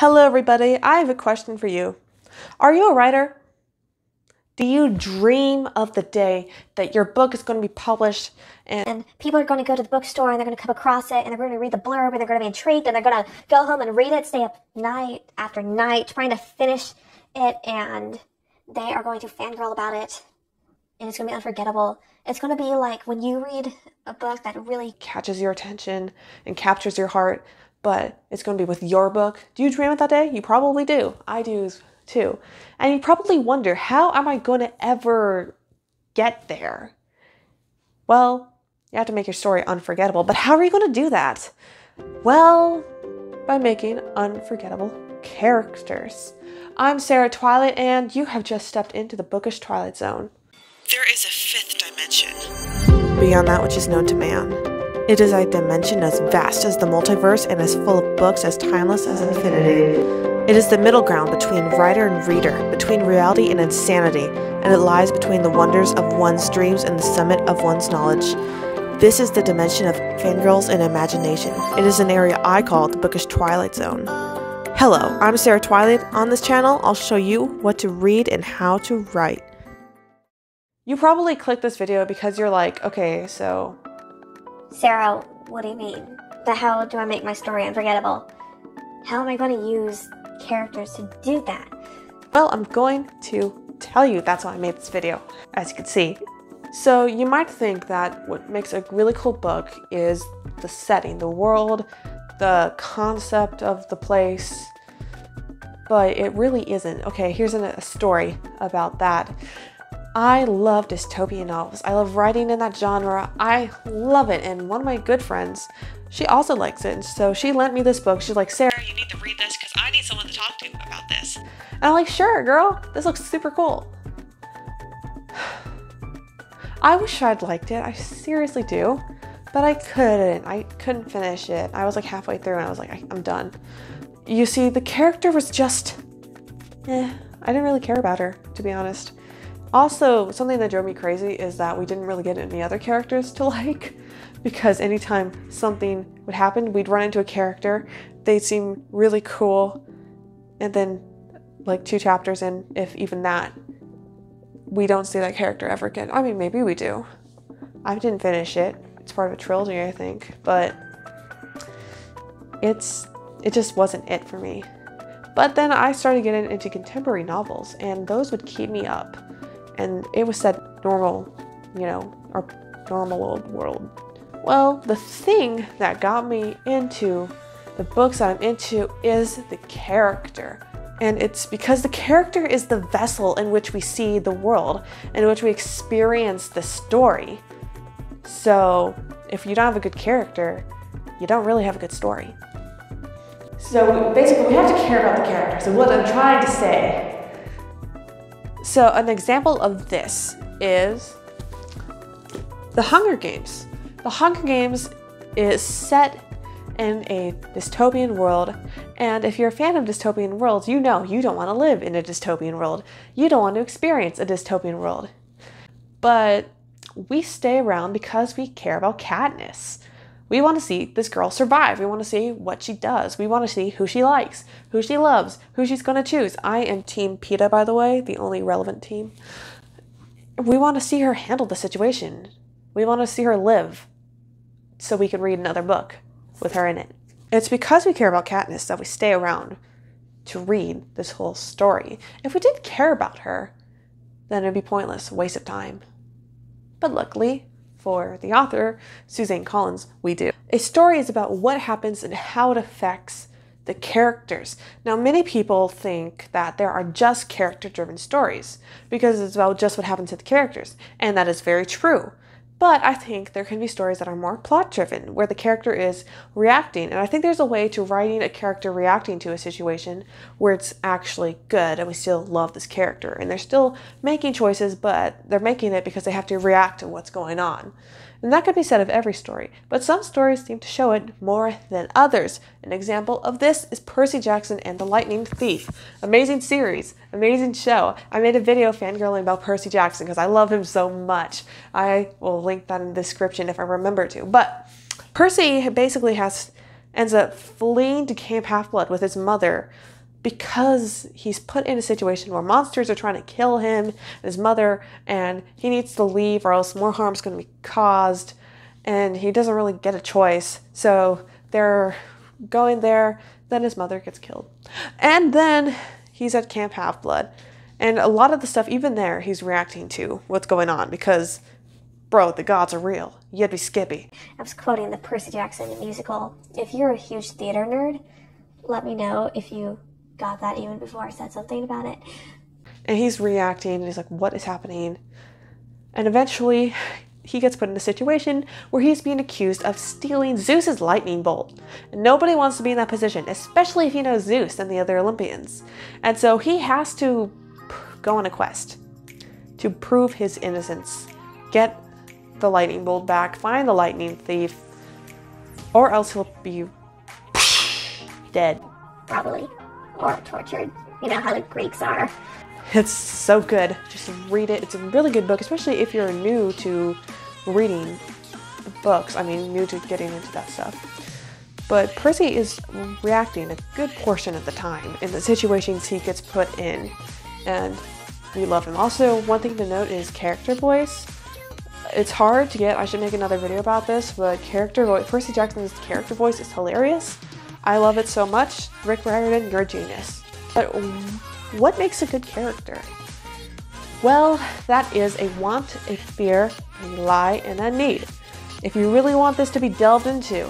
Hello everybody, I have a question for you. Are you a writer? Do you dream of the day that your book is going to be published and people are going to go to the bookstore and they're going to come across it and they're going to read the blurb and they're going to be intrigued and they're going to go home and read it, stay up night after night trying to finish it, and they are going to fangirl about it, and it's going to be unforgettable. It's going to be like when you read a book that really catches your attention and captures your heart, but it's going to be with your book? Do you dream of that day? You probably do. I do too. And you probably wonder, how am I going to ever get there? Well, you have to make your story unforgettable, but how are you going to do that? Well, by making unforgettable characters. I'm Sarah Twilight, and you have just stepped into the bookish Twilight Zone. There is a fifth dimension, beyond that which is known to man. It is a dimension as vast as the multiverse and as full of books as timeless as infinity. It is the middle ground between writer and reader, between reality and insanity, and it lies between the wonders of one's dreams and the summit of one's knowledge. This is the dimension of fangirls and imagination. It is an area I call the bookish Twilight Zone. Hello, I'm Sarah Twilight. On this channel, I'll show you what to read and how to write. You probably clicked this video because you're like, okay, so... Sarah, what do you mean? But how do I make my story unforgettable? How am I going to use characters to do that? Well, I'm going to tell you. That's why I made this video, as you can see. So you might think that what makes a really cool book is the setting, the world, the concept of the place, but it really isn't. Okay, here's a story about that. I love dystopian novels. I love writing in that genre. I love it. And one of my good friends, she also likes it. And so she lent me this book. She's like, Sarah, you need to read this because I need someone to talk to about this. And I'm like, sure, girl. This looks super cool. I wish I'd liked it. I seriously do. But I couldn't. I couldn't finish it. I was like halfway through and I was like, I'm done. You see, the character was just, I didn't really care about her, to be honest. Also, something that drove me crazy is that we didn't really get any other characters to like, because anytime something would happen, we'd run into a character, they'd seem really cool, and then like 2 chapters in, if even that, we don't see that character ever again. I mean, maybe we do. I didn't finish it. It's part of a trilogy, I think, but it just wasn't it for me. But then I started getting into contemporary novels, and those would keep me up. And it was set normal, you know, our normal old world. Well, the thing that got me into the books that I'm into is the character. And it's because the character is the vessel in which we see the world, in which we experience the story. So if you don't have a good character, you don't really have a good story. So basically we have to care about the character. So what I'm trying to say. So an example of this is The Hunger Games. The Hunger Games is set in a dystopian world, and if you're a fan of dystopian worlds, you know you don't want to live in a dystopian world. You don't want to experience a dystopian world. But we stay around because we care about Katniss. We want to see this girl survive. We want to see what she does. We want to see who she likes, who she loves, who she's going to choose. I am Team PETA, by the way, the only relevant team. We want to see her handle the situation. We want to see her live so we can read another book with her in it. It's because we care about Katniss that we stay around to read this whole story. If we didn't care about her, then it'd be pointless, a waste of time. But luckily, for the author, Suzanne Collins, we do. A story is about what happens and how it affects the characters. Now, many people think that there are just character-driven stories because it's about just what happens to the characters, and that is very true. But I think there can be stories that are more plot-driven, where the character is reacting. And I think there's a way to writing a character reacting to a situation where it's actually good and we still love this character. And they're still making choices, but they're making it because they have to react to what's going on. And that could be said of every story, but some stories seem to show it more than others. An example of this is Percy Jackson and the Lightning Thief. Amazing series, amazing show. I made a video fangirling about Percy Jackson because I love him so much. I will link that in the description if I remember to. But Percy basically has ends up fleeing to Camp Half-Blood with his mother because he's put in a situation where monsters are trying to kill him and his mother, and he needs to leave or else more harm's going to be caused, and he doesn't really get a choice. So they're going there, then his mother gets killed. And then he's at Camp Half-Blood, and a lot of the stuff, even there, he's reacting to what's going on because, bro, the gods are real. You'd be Skippy. I was quoting the Percy Jackson musical. If you're a huge theater nerd, let me know if you got that even before I said something about it. And he's reacting, and he's like, what is happening? And eventually, he gets put in a situation where he's being accused of stealing Zeus's lightning bolt. And nobody wants to be in that position, especially if you know Zeus and the other Olympians. And so he has to go on a quest to prove his innocence, get the lightning bolt back, find the lightning thief, or else he'll be dead. Probably. Or tortured. You know how the Greeks are. It's so good. Just read it. It's a really good book, especially if you're new to reading books. I mean, new to getting into that stuff. But Percy is reacting a good portion of the time in the situations he gets put in. And we love him. Also, one thing to note is character voice. It's hard to get. I should make another video about this, but Percy Jackson's character voice is hilarious. I love it so much. Rick Riordan, you're a genius. But what makes a good character? Well, that is a want, a fear, a lie, and a need. If you really want this to be delved into,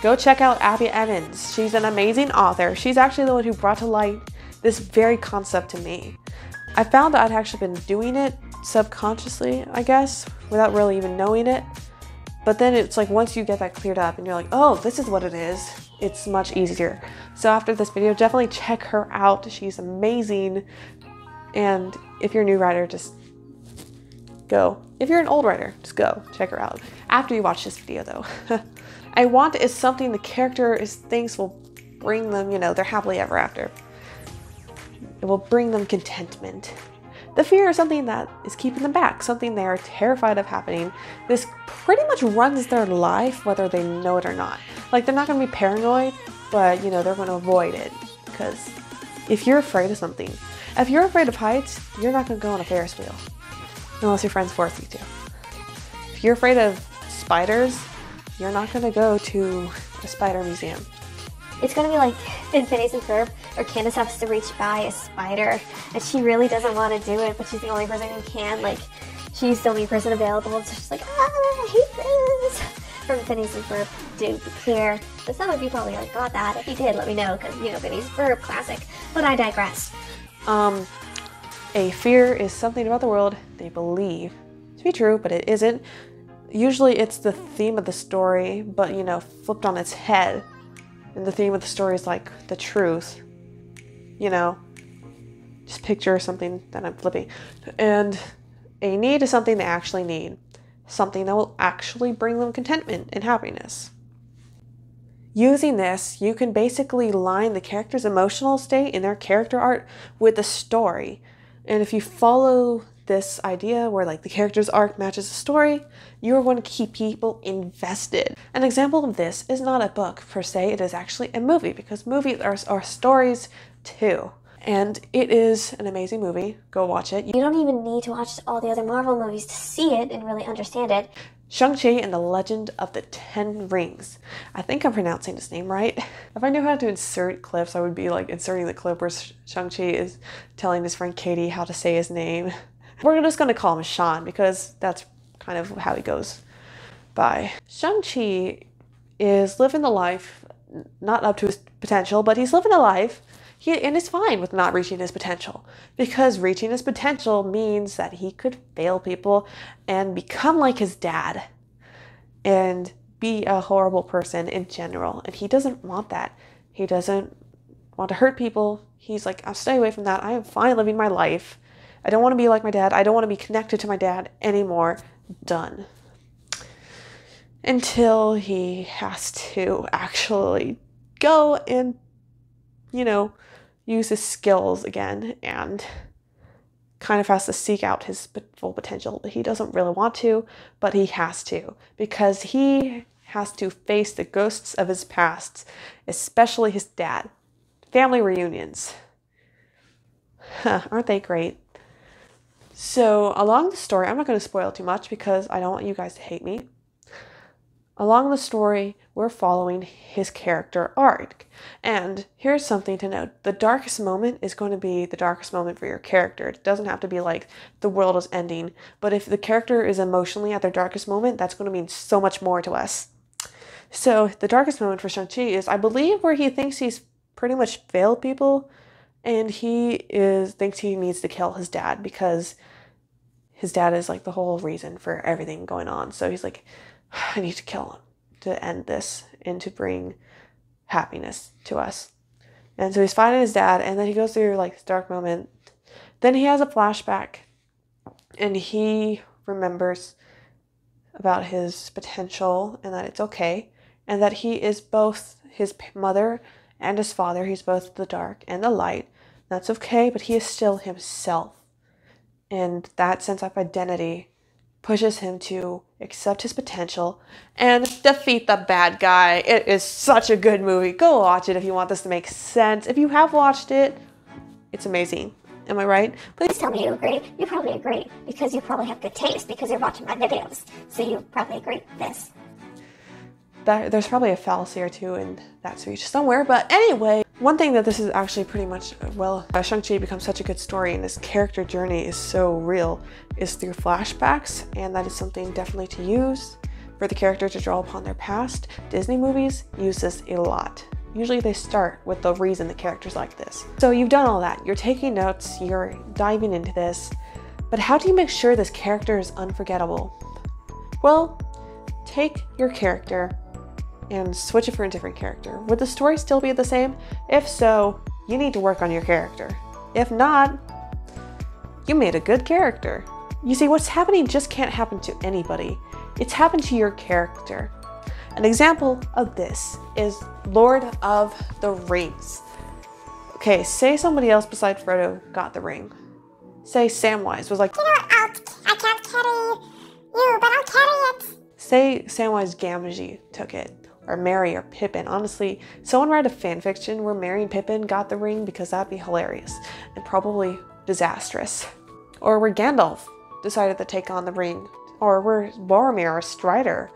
go check out Abby Evans. She's an amazing author. She's actually the one who brought to light this very concept to me. I found that I'd actually been doing it subconsciously, I guess, without really even knowing it. But then it's like once you get that cleared up and you're like, oh, this is what it is, it's much easier. So after this video, definitely check her out. She's amazing. And if you're a new writer, just go. If you're an old writer, just go check her out. After you watch this video though. A want is something the character thinks will bring them, they're happily ever after. It will bring them contentment. The fear is something that is keeping them back, something they're terrified of happening. This pretty much runs their life, whether they know it or not. Like, they're not going to be paranoid, but, they're going to avoid it. Because if you're afraid of something, if you're afraid of heights, you're not going to go on a Ferris wheel. Unless your friends force you to. If you're afraid of spiders, you're not going to go to a spider museum. It's gonna be like in Phineas and Ferb, where Candace has to reach by a spider, and she really doesn't want to do it, but she's the only person who can. Like, she's the only person available, so she's like, I hate this. From Phineas and Ferb, to be clear. But some of you probably already got that. If you did, let me know, because, Phineas and Ferb, classic. But I digress. A fear is something about the world they believe to be true, but it isn't. Usually it's the theme of the story, but, flipped on its head. And the theme of the story is like the truth, just picture something that I'm flipping. And a need is something they actually need, something that will actually bring them contentment and happiness. Using this, you can basically line the character's emotional state in their character art with the story. And if you follow this idea where like the character's arc matches the story, you're going to keep people invested. An example of this is not a book per se, it is actually a movie, because movies are stories too. And it is an amazing movie. Go watch it. You don't even need to watch all the other Marvel movies to see it and really understand it. Shang-Chi and the Legend of the Ten Rings. I think I'm pronouncing his name right. If I knew how to insert clips, I would be like inserting the clip where Shang-Chi is telling his friend Katie how to say his name. We're just going to call him Sean because that's kind of how he goes by. Shang-Chi is living the life, not up to his potential, but he's living a life and is fine with not reaching his potential, because reaching his potential means that he could fail people and become like his dad and be a horrible person in general. And he doesn't want that. He doesn't want to hurt people. He's like, I'll stay away from that. I am fine living my life. I don't want to be like my dad. I don't want to be connected to my dad anymore. Done. Until he has to actually go and, use his skills again and kind of has to seek out his full potential. He doesn't really want to, but he has to, because he has to face the ghosts of his past, especially his dad. Family reunions. Aren't they great? So along the story, I'm not going to spoil too much because I don't want you guys to hate me. Along the story, we're following his character arc. And here's something to note. The darkest moment is going to be the darkest moment for your character. It doesn't have to be like the world is ending. But if the character is emotionally at their darkest moment, that's going to mean so much more to us. So the darkest moment for Shang-Chi is, I believe, where he thinks he's pretty much failed people. And he thinks he needs to kill his dad because his dad is like the whole reason for everything going on. So he's like, I need to kill him to end this and to bring happiness to us. And so he's fighting his dad, and then he goes through like this dark moment. Then he has a flashback, and he remembers about his potential and that it's okay, and that he is both his mother and his father. He's both the dark and the light. That's okay, but he is still himself. And that sense of identity pushes him to accept his potential and defeat the bad guy. It is such a good movie. Go watch it if you want this to make sense. If you have watched it, it's amazing. Am I right? Please tell me you agree. You probably agree because you probably have good taste because you're watching my videos. So you probably agree with this. There's probably a fallacy or two in that speech somewhere. But anyway, one thing that this is actually pretty much, Shang-Chi becomes such a good story and his character journey is so real is through flashbacks. And that is something definitely to use for the character to draw upon their past. Disney movies use this a lot. Usually they start with the reason the character's like this. So you've done all that. You're taking notes, you're diving into this. But how do you make sure this character is unforgettable? Well, take your character and switch it for a different character. Would the story still be the same? If so, you need to work on your character. If not, you made a good character. You see, what's happening just can't happen to anybody. It's happened to your character. An example of this is Lord of the Rings. Okay, say somebody else besides Frodo got the ring. Say Samwise was like, I can't carry you, but I'll carry it. Say Samwise Gamgee took it. Or Merry or Pippin. Honestly, someone write a fan fiction where Merry and Pippin got the ring because that'd be hilarious and probably disastrous. Or where Gandalf decided to take on the ring. Or where Boromir or Strider.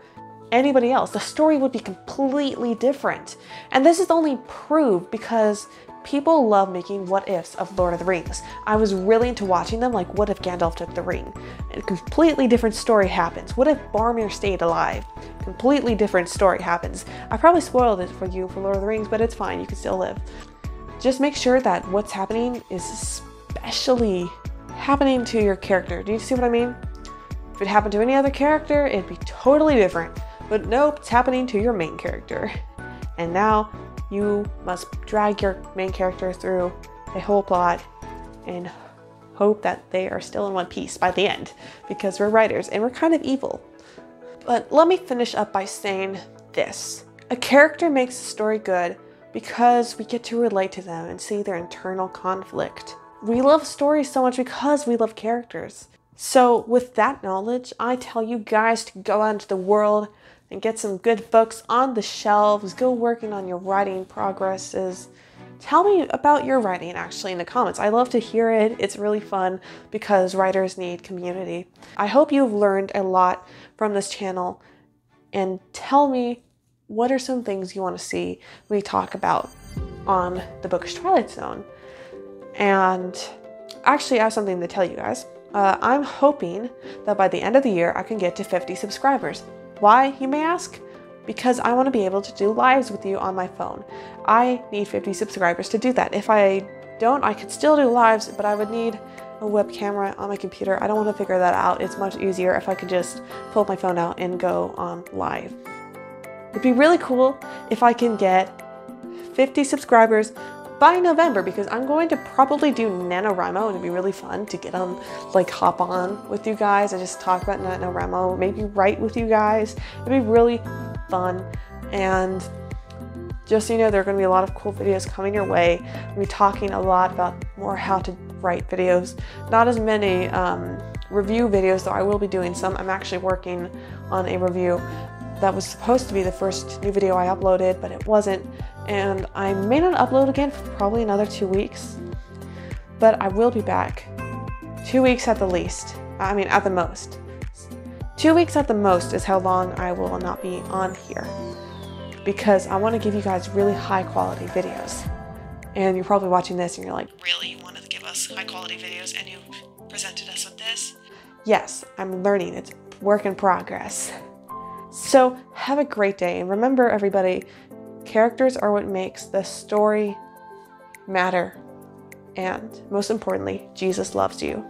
Anybody else. The story would be completely different. And this is only proved because people love making what ifs of Lord of the Rings. I was really into watching them, like what if Gandalf took the ring? A completely different story happens. What if Boromir stayed alive? Completely different story happens. I probably spoiled it for you for Lord of the Rings, but it's fine, you can still live. Just make sure that what's happening is especially happening to your character. Do you see what I mean? If it happened to any other character, it'd be totally different. But nope, it's happening to your main character. And now you must drag your main character through a whole plot and hope that they are still in one piece by the end, because we're writers and we're kind of evil. But let me finish up by saying this. A character makes a story good because we get to relate to them and see their internal conflict. We love stories so much because we love characters. So with that knowledge, I tell you guys to go out into the world and get some good books on the shelves. Go working on your writing progresses. Tell me about your writing actually in the comments. I love to hear it. It's really fun because writers need community. I hope you've learned a lot from this channel, and tell me what are some things you want to see we talk about on the Bookish Twilight Zone. And actually I have something to tell you guys. I'm hoping that by the end of the year I can get to 50 subscribers. Why, you may ask? Because I want to be able to do lives with you on my phone. I need 50 subscribers to do that. If I don't, I could still do lives, but I would need a web camera on my computer. I don't want to figure that out. It's much easier if I could just pull my phone out and go on live. It'd be really cool if I can get 50 subscribers by November, because I'm going to probably do NaNoWriMo, and it'd be really fun to get on, like hop on with you guys and just talk about NaNoWriMo, maybe write with you guys. It'd be really fun. And just so you know, there are going to be a lot of cool videos coming your way. I'll be talking a lot about more how to write videos. Not as many review videos, though I will be doing some. I'm actually working on a review that was supposed to be the first new video I uploaded, but it wasn't. And I may not upload again for probably another 2 weeks, but I will be back. 2 weeks at the least. I mean, at the most. 2 weeks at the most is how long I will not be on here, because I want to give you guys really high quality videos. And you're probably watching this and you're like, really? You wanted to give us high quality videos and you presented us with this? Yes, I'm learning. It's work in progress. So have a great day. And remember, everybody, characters are what makes the story matter. And most importantly, Jesus loves you.